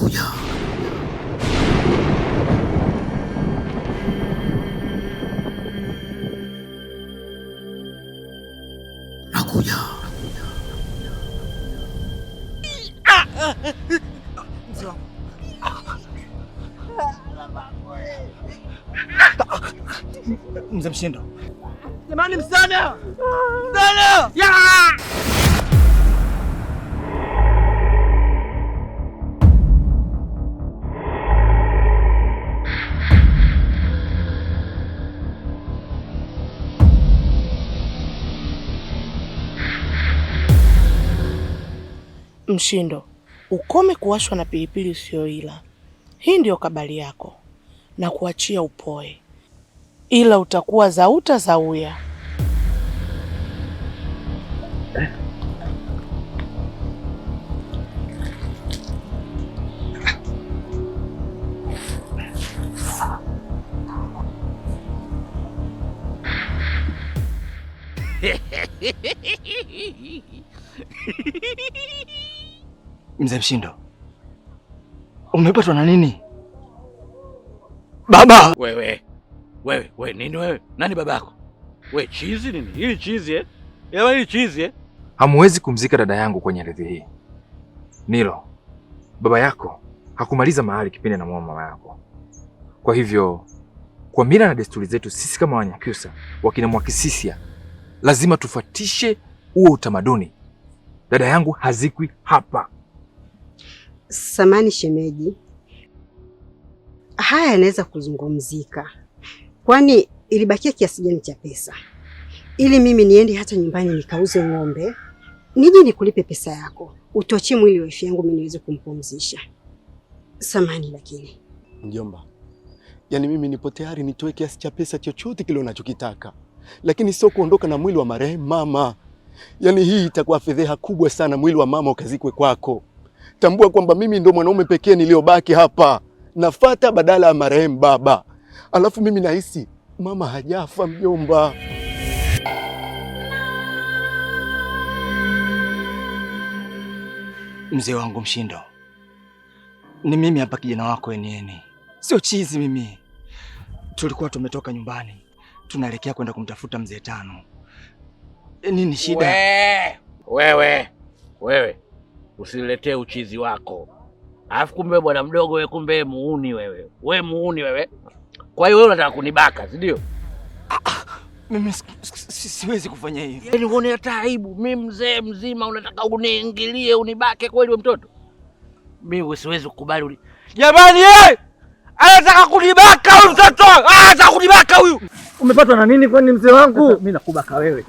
Nakuja. Nakuja. Mzee Mshindo. Jamani, msana! Msana! Ya! Mshindo, ukome kuwashwa na pilipili usiyoila. Hii ndiyo kabali yako na kuachia upoe, ila utakuwa zauta zauya. Mzee Mshindo, umepatwa na nini? Baba! Wewe nini wewe? Nani babako? We chizi nini? Hili chizi eh? Yaani hili chizi eh? Hamuwezi kumzika dada yangu kwenye ardhi hii. Nilo, baba yako hakumaliza mahali kipindi na mama yako. Kwa hivyo, kwa mila na desturi zetu sisi kama Wanyakyusa, wakina Mwakisisia, lazima tufuatishe huo utamaduni. Dada yangu hazikwi hapa. Samani shemeji, haya yanaweza kuzungumzika. Kwani ilibakia kiasi gani cha pesa ili mimi niende hata nyumbani nikauze ng'ombe nije nikulipe pesa yako utochie mwili wa wifi yangu mimi niweze kumpumzisha? Samani lakini mjomba, yani mimi nipo tayari nitoe kiasi cha pesa chochote kile unachokitaka, lakini sio kuondoka na mwili wa marehemu mama. Yani hii itakuwa fedheha kubwa sana, mwili wa mama ukazikwe kwako. Tambua kwamba mimi ndo mwanaume pekee niliyobaki hapa, nafata badala ya marehemu baba. Alafu mimi nahisi mama hajafa mjomba. Mzee wangu Mshindo, ni mimi hapa kijana wako Enieni. Sio chizi mimi. Tulikuwa tumetoka nyumbani, tunaelekea kwenda kumtafuta mzee Tano. Nini shida? Wewe usiniletee uchizi wako. Alafu kumbe bwana mdogo wewe, kumbe muuni wewe. Wewe muuni wewe. Kwa hiyo wewe unataka kunibaka, si ndio? Mimi siwezi kufanya hivyo. Yaani uone hata aibu. Mimi mzee mzima unataka uniingilie unibake kweli wewe mtoto? Mimi siwezi kukubali. Jamani anataka kunibaka huyu mtoto. Anataka kunibaka huyu. Umepatwa na nini kwani mzee wangu? Mimi nakubaka wewe.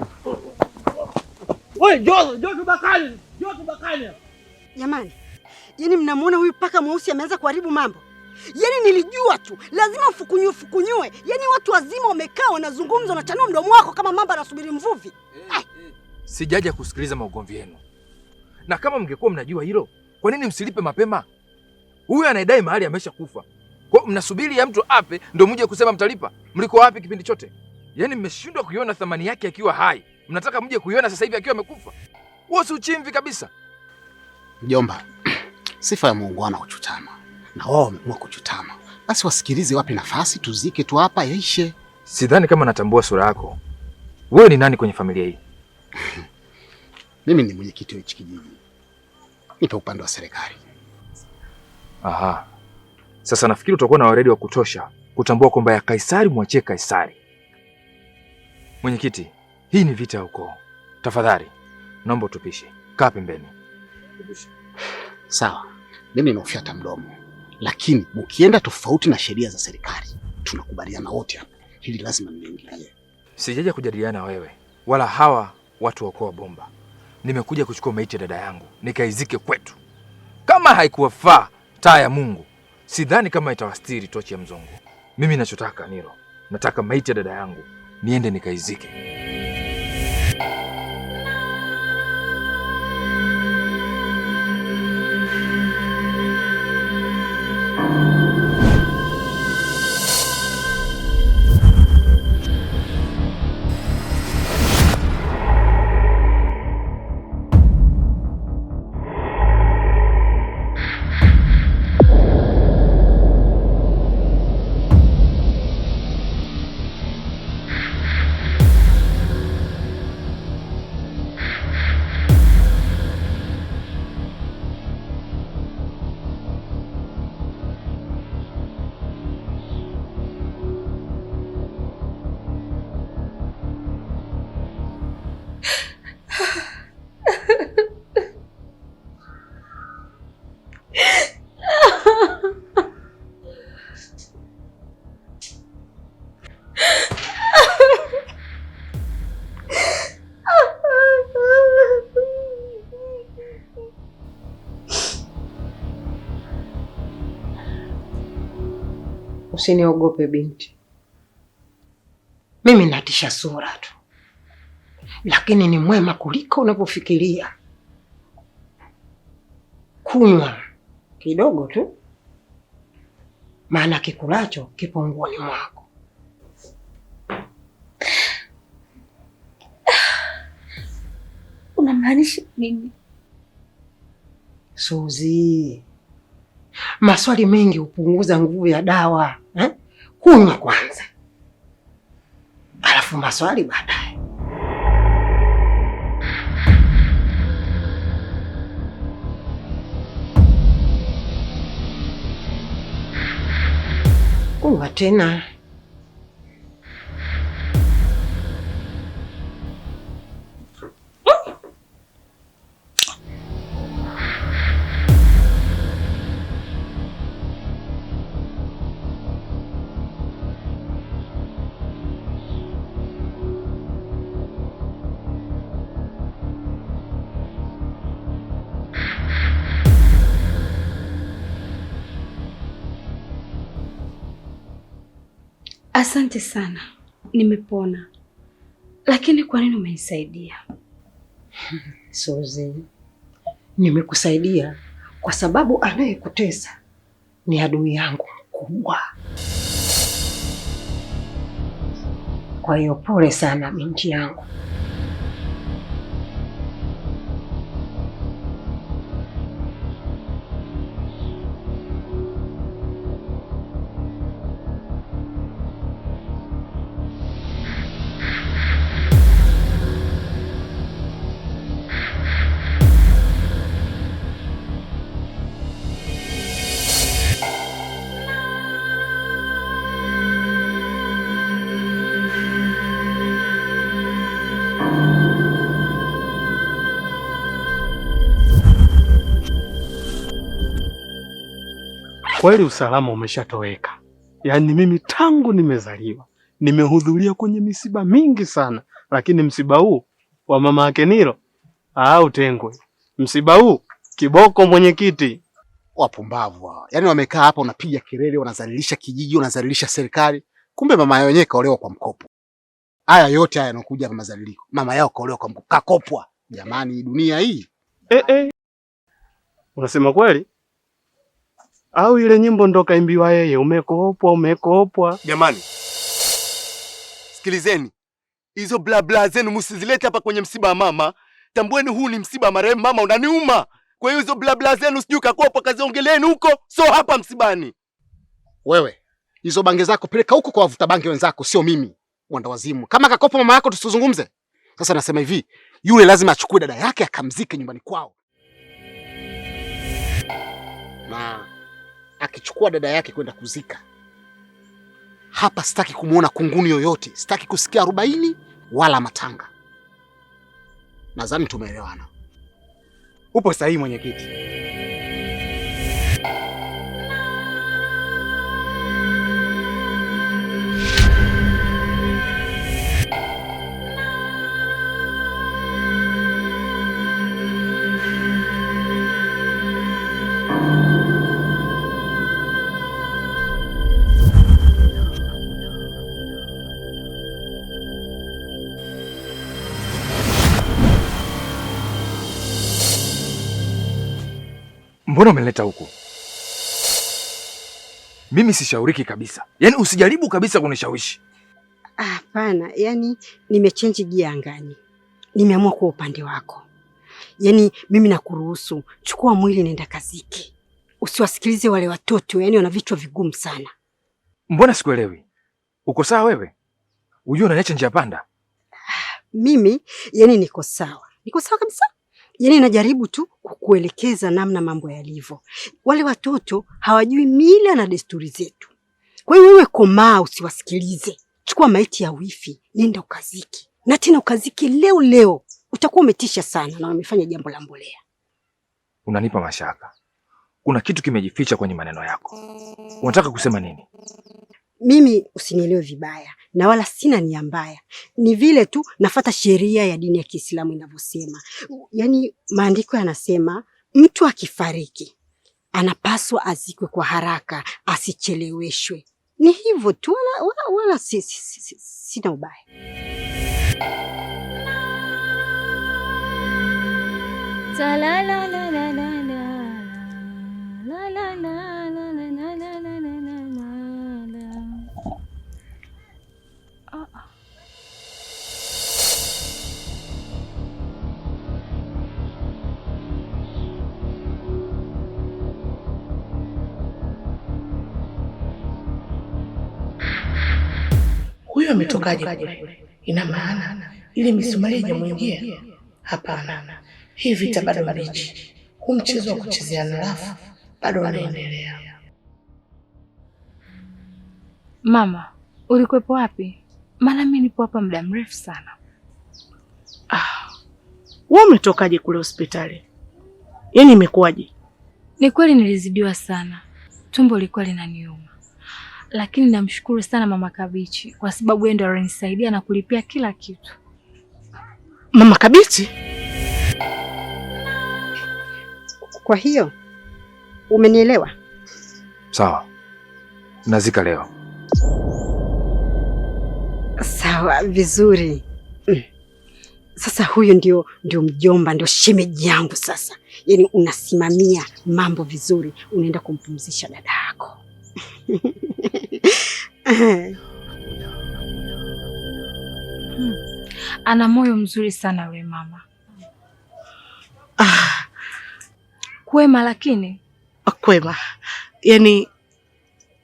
Wewe njoo tubakane. Njoo tubakane. jamani, yaani mnamuona huyu paka mweusi ameanza kuharibu mambo. Yaani nilijua tu lazima fukunywe. Yaani watu wazima wamekaa wanazungumza, wanachanua mdomo wako kama mamba anasubiri mvuvi. Sijaja kusikiliza maugomvi yenu. Na kama mngekuwa mnajua hilo, kwa nini msilipe mapema? Huyu anayedai mahali ameshakufa. Kwa mnasubiri ya mtu ape ndio mje kusema mtalipa? Mliko wapi kipindi chote? Yaani mmeshindwa kuiona thamani yake akiwa hai. Mnataka mje kuiona sasa hivi akiwa amekufa? Huo si uchimvi kabisa. Mjomba, sifa ya muungwana kuchutama. Na wao wameamua kuchutama. Basi wasikilize, wapi nafasi tuzike tu hapa yaishe. Sidhani kama natambua sura yako. Wewe ni nani kwenye familia hii? Mimi ni mwenyekiti wa hichi kijiji. Nipo upande wa serikali. Aha. Sasa nafikiri utakuwa na weledi wa kutosha kutambua kwamba ya Kaisari mwachie Kaisari. Mwenyekiti, hii ni vita ya ukoo. Tafadhali, naomba utupishe. Kaa pembeni. Sawa. Mimi nimeufyata mdomo. Lakini mkienda tofauti na sheria za serikali, tunakubaliana wote hapa. Hili lazima niingilie. Sijaja kujadiliana wewe wala hawa watu wa ukoo wa Bomba. Nimekuja kuchukua maiti ya dada yangu nikaizike kwetu. Kama haikuwafaa taa ya Mungu, sidhani kama itawastiri tochi ya mzungu. Mimi ninachotaka Nilo, nataka maiti ya dada yangu niende nikaizike. Usiniogope binti, mimi natisha sura tu, lakini ni mwema kuliko unavyofikiria. Kunywa kidogo tu, maana kikulacho kipo nguoni mwako. Unamaanisha nini? Suzi, maswali mengi hupunguza nguvu ya dawa eh? Kunywa kwanza, alafu maswali baadaye. Kunywa tena. Asante sana, nimepona. Lakini kwa nini umenisaidia? Suzi, nimekusaidia kwa sababu anayekutesa ni adui yangu mkubwa. Kwa hiyo pole sana binti yangu. Kweli usalama umeshatoweka. Yaani mimi tangu nimezaliwa nimehudhuria kwenye misiba mingi sana, lakini msiba huu wa mama yake Nilo utengwe. Msiba huu kiboko mwenyekiti. Wapumbavu hao. Yaani wamekaa hapa unapiga kelele, wanazalilisha kijiji, wanazalilisha serikali. Kumbe mama yao wenyewe kaolewa kwa mkopo. Haya yote haya yanakuja kama mazaliliko. Mama yao kaolewa kwa mkopo, kakopwa. Jamani, dunia hii. Unasema kweli? Au ile nyimbo ndo kaimbiwa yeye, umekopwa umekopwa. Jamani, sikilizeni, hizo bla bla zenu msizilete hapa kwenye msiba wa mama. Tambueni huu ni msiba wa marehemu mama, unaniuma. Kwa hiyo hizo bla bla zenu sijui kakopwa, kaziongeleeni huko, so hapa msibani. Wewe, hizo bange zako peleka huko kwa wavuta bange wenzako, sio mimi. Wanda wazimu. Kama kakopwa mama yako tusizungumze. Sasa nasema hivi, yule lazima achukue dada yake akamzike nyumbani kwao. Na akichukua dada yake kwenda kuzika, hapa sitaki kumuona kunguni yoyote, sitaki kusikia 40 wala matanga. Nadhani tumeelewana. Upo sahihi mwenyekiti. Mbona umeleta huku? Mimi sishauriki kabisa. Yaani usijaribu kabisa kunishawishi. Hapana, yani nimechange gia angani. Nimeamua kwa upande wako. Yaani mimi nakuruhusu, chukua mwili nenda kaziki. Usiwasikilize wale watoto, yani wana vichwa vigumu sana. Mbona sikuelewi? Uko sawa wewe? Unajua unaniacha njia panda? Mimi yani niko sawa. Niko sawa kabisa. Yaani najaribu tu kukuelekeza namna mambo yalivyo. Wale watoto hawajui mila na desturi zetu. Kwa hiyo wewe komaa, usiwasikilize. Chukua maiti ya wifi, nenda ukaziki. Na tena ukaziki leo leo. Utakuwa umetisha sana na umefanya jambo la mbolea. Unanipa mashaka. Kuna kitu kimejificha kwenye maneno yako. Unataka kusema nini? Mimi usinielewe vibaya na wala sina nia mbaya. Ni vile tu nafuata sheria ya dini ya Kiislamu inavyosema. Yaani maandiko yanasema mtu akifariki anapaswa azikwe kwa haraka, asicheleweshwe. Ni hivyo tu, wala sina ubaya. Huyo ametokaje kule? Ina maana ile misumari haijamuingia? Hapana, hii vita bado mbichi. Huu mchezo wa kuchezeana rafu bado unaendelea. Mama, ulikuwepo wapi? Maana mimi nipo hapa muda mrefu sana. Wewe umetokaje kule hospitali? Yaani imekuwaje? Ni kweli nilizidiwa sana, tumbo lilikuwa linaniuma, lakini namshukuru sana Mama Kabichi kwa sababu yeye ndo alinisaidia na kulipia kila kitu. Mama Kabichi? Kwa hiyo umenielewa? Sawa, nazika leo. Sawa, vizuri. Sasa huyo ndio mjomba, ndio shemeji yangu sasa. Yaani unasimamia mambo vizuri, unaenda kumpumzisha dada yako. Ana moyo mzuri sana yule mama. Kwema lakini? Kwema. Yaani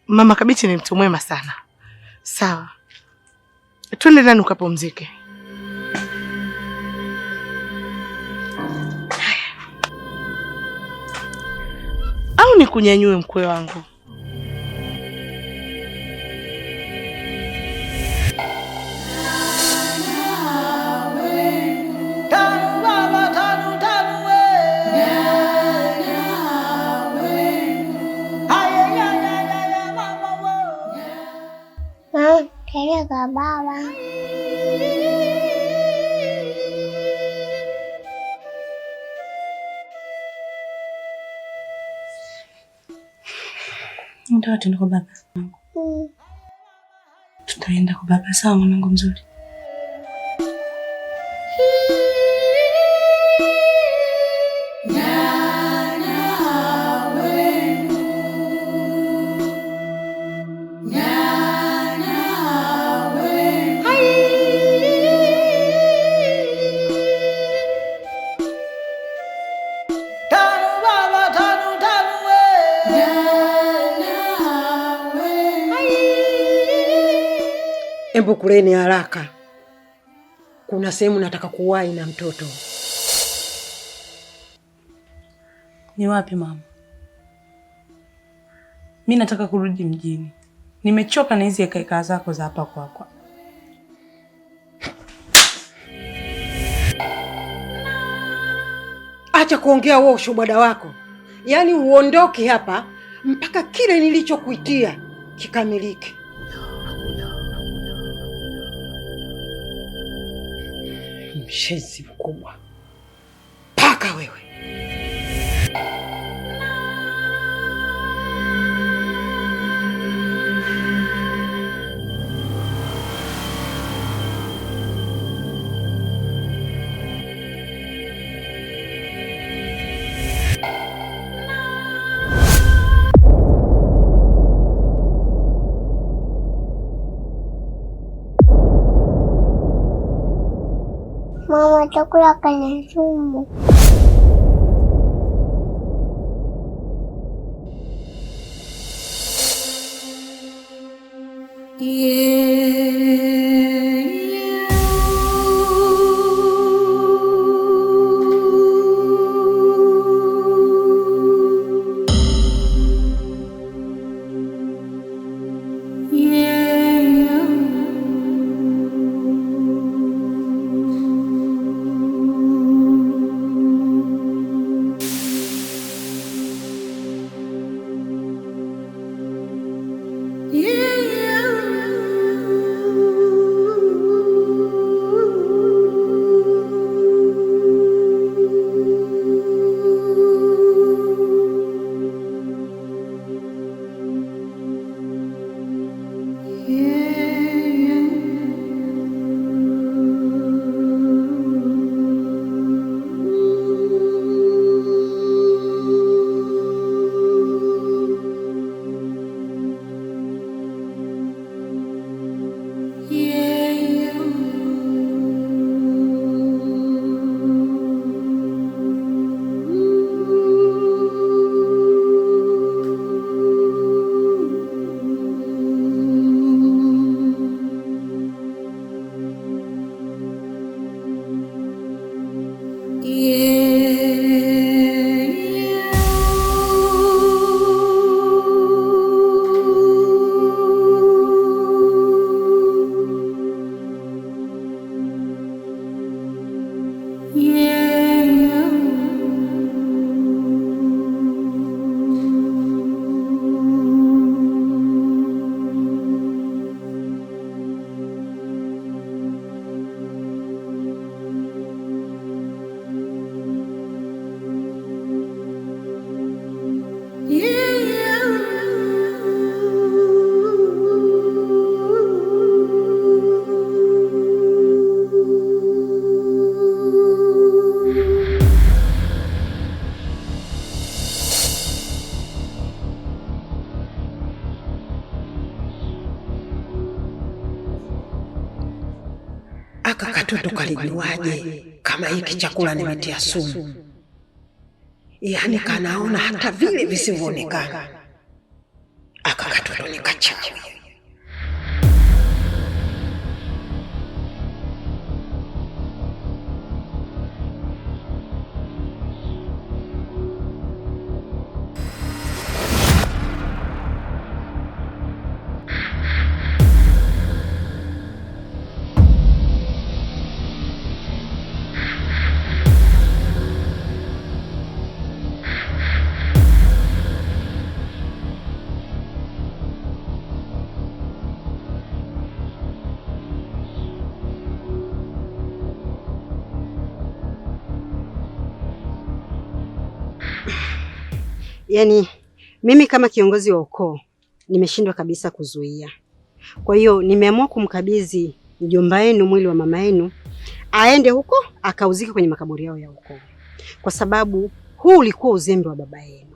Mama Kabichi ni mtu mwema sana. Sawa. Twende ndani ukapumzike. Au nikunyanyue mkwe wangu? Peleka baba. Ndio tuende kwa baba. Tutaenda kwa baba, sawa mwanangu mzuri? Embu kuleni haraka. Kuna sehemu nataka kuwahi na mtoto. Ni wapi mama? Mimi nataka kurudi mjini. Nimechoka na hizi hekaheka zako za hapa kwako. Acha kuongea wewe ushubada wako. Yaani uondoke hapa mpaka kile nilichokuitia kikamilike. Mshenzi mkubwa. Paka wewe. Mama, chakula kina sumu. aka katoto kalijuaje kama hiki chakula nimetia sumu? Yaani kanaona hata vile visivyoonekana. Aka katoto ni kachawi. Yaani mimi kama kiongozi wa ukoo nimeshindwa kabisa kuzuia. Kwa hiyo nimeamua kumkabidhi mjomba wenu mwili wa mama yenu aende huko akauzike kwenye makaburi yao ya ukoo. Kwa sababu huu ulikuwa uzembe wa baba yenu.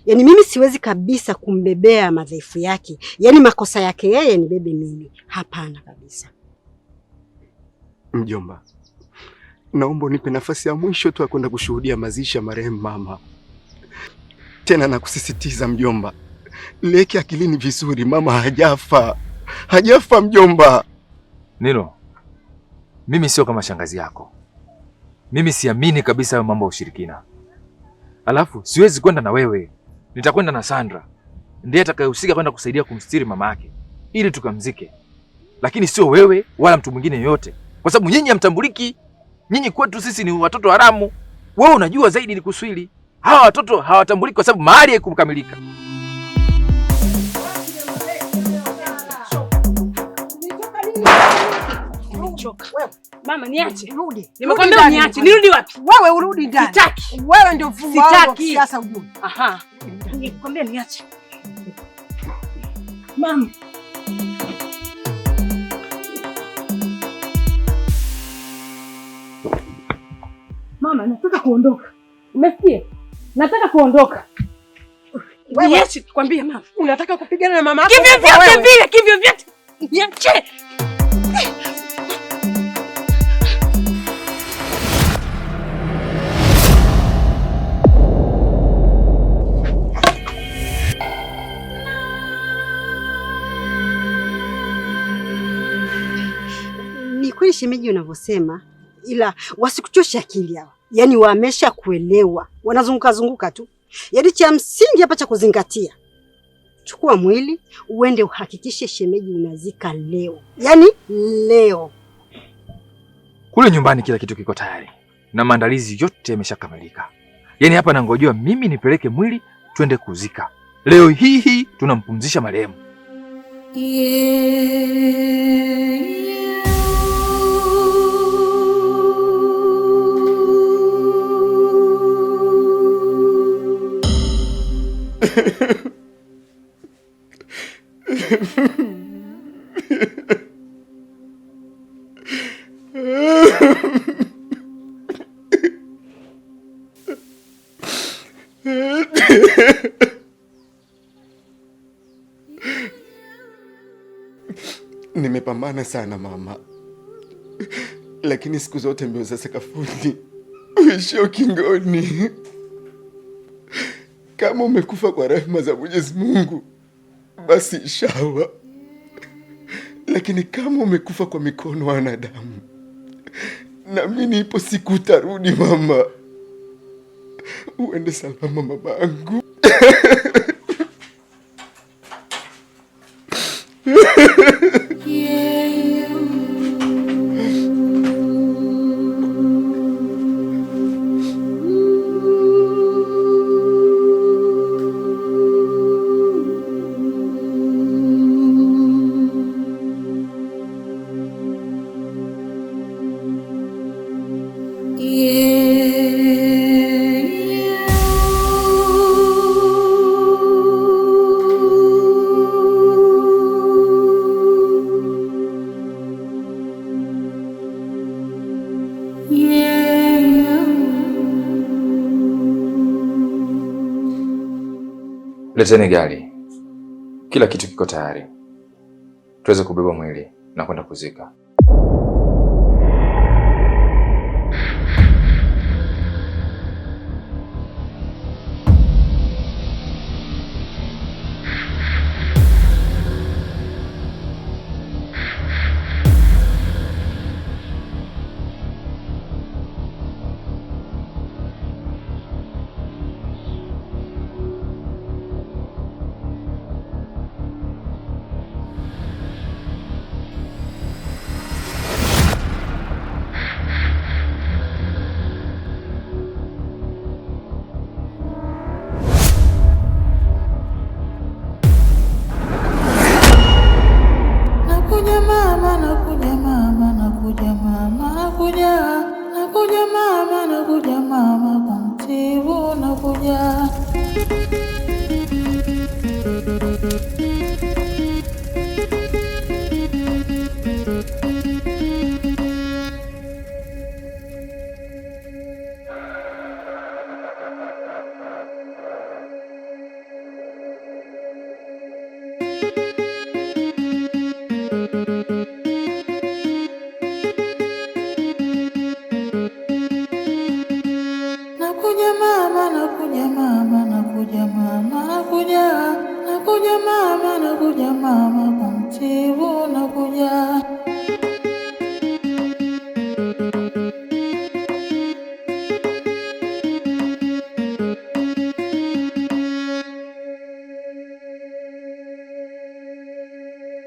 Yaani mimi siwezi kabisa kumbebea madhaifu yake. Yaani makosa yake yeye nibebe mimi. Hapana kabisa. Mjomba, naomba unipe nafasi ya mwisho tu ya kwenda kushuhudia mazishi ya marehemu mama. Tena nakusisitiza mjomba, leke akilini vizuri, mama hajafa. Hajafa mjomba. Nilo, mimi sio kama shangazi yako. Mimi siamini kabisa mambo ya ushirikina. Alafu siwezi kwenda na wewe. Nitakwenda na Sandra. Ndiye atakayehusika kwenda kusaidia kumstiri mama yake ili tukamzike. Lakini sio wewe wala mtu mwingine yote. Kwa sababu nyinyi hamtambuliki. Nyinyi kwetu sisi ni watoto haramu. Wewe unajua zaidi ni kuswili. Hawa watoto hawatambuliki kwa sababu mahali haikumkamilika. Mama niache. Rudi. Nimekwambia niache. Nirudi wapi? Wewe urudi ndani. Sitaki. Wewe ndio mfungwa wa siasa ujue. Aha. Nimekwambia niache. Mama. Mama, nataka kuondoka. Umesikia? Nataka kuondoka. Niache kwambia mama. Unataka kupigana na mama yako? Kivyo vyote. Niache. Ni kweli shemeji unavyosema, ila wasikuchoshe akili hawa. Yaani wamesha kuelewa. Wanazunguka zunguka tu. Yaani cha msingi hapa cha kuzingatia. Chukua mwili, uende uhakikishe shemeji unazika leo. Yaani leo. Kule nyumbani kila kitu kiko tayari na maandalizi yote yameshakamilika. Yaani hapa nangojewa mimi nipeleke mwili twende kuzika. Leo hii tunampumzisha marehemu. Nimepambana sana mama, lakini siku zote mbio za sakafuni uishio kingoni. Kama umekufa kwa rehema za Mwenyezi Mungu, basi inshallah. Lakini kama umekufa kwa mikono wanadamu, naamini ipo siku utarudi mama. Uende salama mamangu. Leteni gari. Kila kitu kiko tayari. Tuweze kubeba mwili na kwenda kuzika.